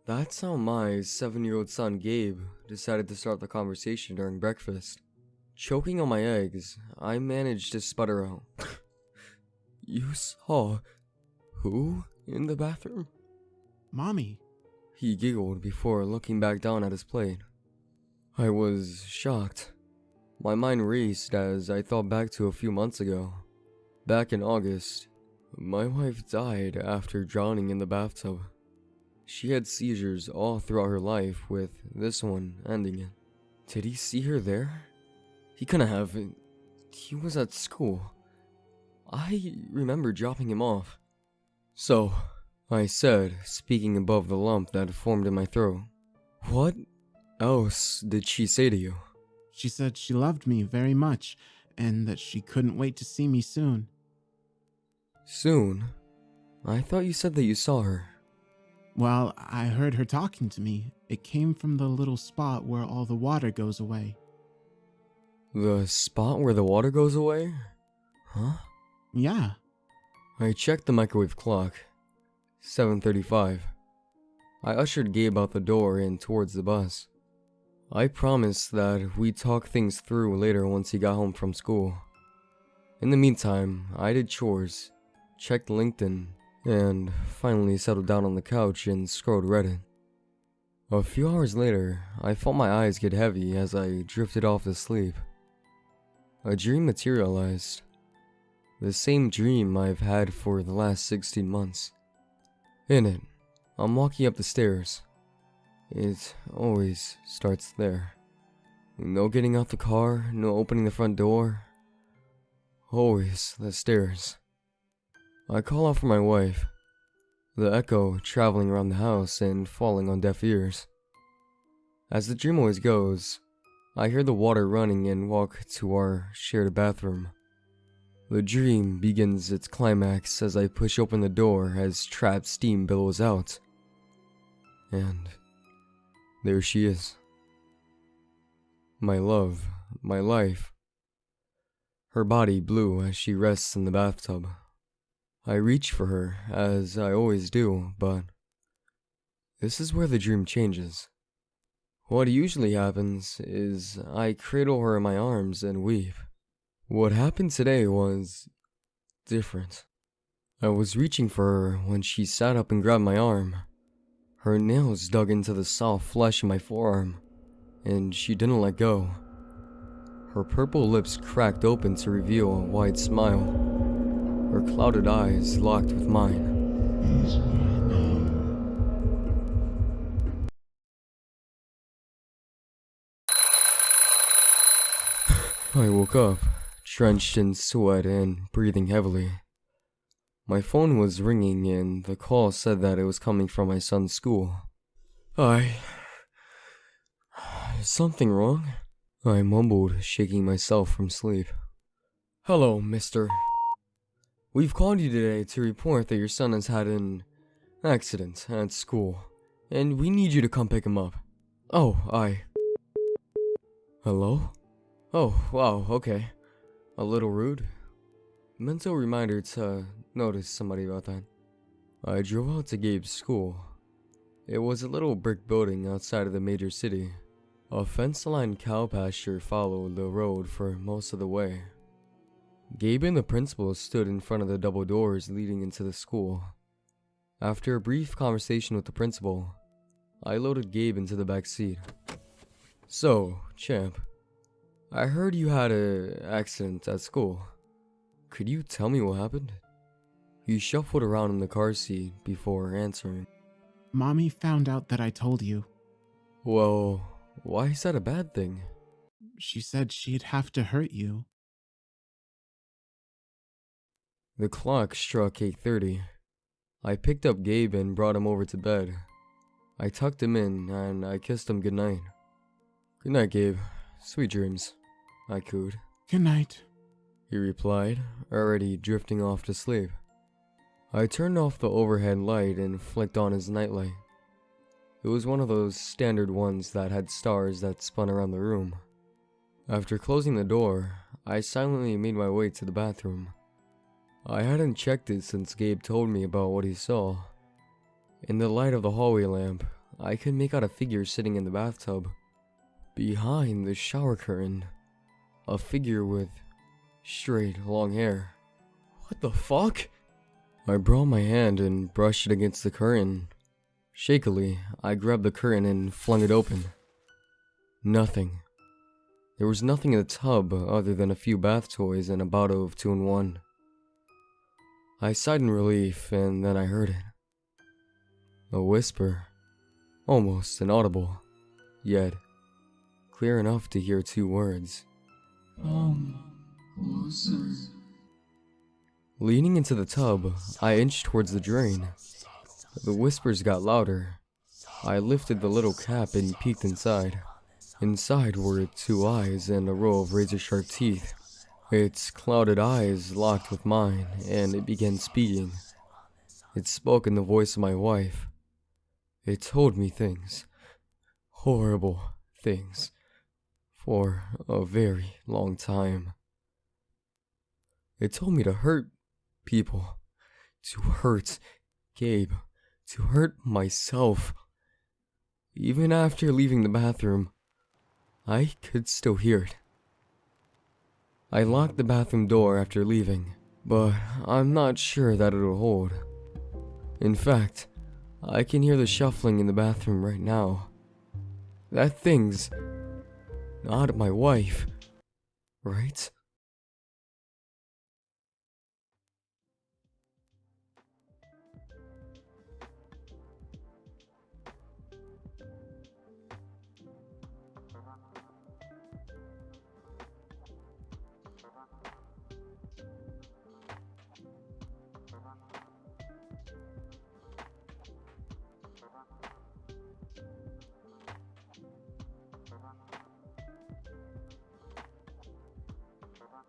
That's how my 7-year-old son Gabe decided to start the conversation during breakfast. Choking on my eggs, I managed to sputter out. You saw who in the bathroom? Mommy. He giggled before looking back down at his plate. I was shocked. My mind raced as I thought back to a few months ago. Back in August, my wife died after drowning in the bathtub. She had seizures all throughout her life, with this one ending it. Did he see her there? He couldn't have. He was at school. I remember dropping him off. So, I said, speaking above the lump that formed in my throat. What else did she say to you? She said she loved me very much and that she couldn't wait to see me soon. Soon? I thought you said that you saw her. Well, I heard her talking to me. It came from the little spot where all the water goes away. The spot where the water goes away? Huh? Yeah. I checked the microwave clock. 7:35. I ushered Gabe out the door and towards the bus. I promised that we'd talk things through later once he got home from school. In the meantime, I did chores, checked LinkedIn, and finally settled down on the couch and scrolled Reddit. A few hours later, I felt my eyes get heavy as I drifted off to sleep. A dream materialized. The same dream I've had for the last 16 months. In it, I'm walking up the stairs. It always starts there. No getting out the car, no opening the front door. Always the stairs. I call out for my wife, the echo traveling around the house and falling on deaf ears. As the dream always goes, I hear the water running and walk to our shared bathroom. The dream begins its climax as I push open the door as trapped steam billows out. And there she is. My love, my life. Her body blue as she rests in the bathtub. I reach for her, as I always do, but this is where the dream changes. What usually happens is I cradle her in my arms and weep. What happened today was different. I was reaching for her when she sat up and grabbed my arm. Her nails dug into the soft flesh in my forearm, and she didn't let go. Her purple lips cracked open to reveal a wide smile. Her clouded eyes locked with mine. I woke up, drenched in sweat and breathing heavily. My phone was ringing and the call said that it was coming from my son's school. Is something wrong? I mumbled, shaking myself from sleep. Hello, mister. We've called you today to report that your son has had an accident at school, and we need you to come pick him up. Hello? Oh, wow, okay. A little rude. Mental reminder to notice somebody about that. I drove out to Gabe's school. It was a little brick building outside of the major city. A fence-lined cow pasture followed the road for most of the way. Gabe and the principal stood in front of the double doors leading into the school. After a brief conversation with the principal, I loaded Gabe into the back seat. So, champ, I heard you had an accident at school. Could you tell me what happened? He shuffled around in the car seat before answering. Mommy found out that I told you. Well, why is that a bad thing? She said she'd have to hurt you. The clock struck 8:30. I picked up Gabe and brought him over to bed. I tucked him in and I kissed him goodnight. Good night, Gabe. Sweet dreams, I cooed. Good night, he replied, already drifting off to sleep. I turned off the overhead light and flicked on his nightlight. It was one of those standard ones that had stars that spun around the room. After closing the door, I silently made my way to the bathroom. I hadn't checked it since Gabe told me about what he saw. In the light of the hallway lamp, I could make out a figure sitting in the bathtub. Behind the shower curtain, a figure with straight, long hair. What the fuck? I brought my hand and brushed it against the curtain. Shakily, I grabbed the curtain and flung it open. Nothing. There was nothing in the tub other than a few bath toys and a bottle of 2-in-1. I sighed in relief, and then I heard it. A whisper, almost inaudible, yet clear enough to hear 2 words. Come closer. Leaning into the tub, I inched towards the drain. The whispers got louder. I lifted the little cap and peeked inside. Inside were 2 eyes and a row of razor-sharp teeth. Its clouded eyes locked with mine, and it began speaking. It spoke in the voice of my wife. It told me things. Horrible things. For a very long time. It told me to hurt people. To hurt Gabe. To hurt myself. Even after leaving the bathroom, I could still hear it. I locked the bathroom door after leaving, but I'm not sure that it'll hold. In fact, I can hear the shuffling in the bathroom right now. That thing's not my wife, right?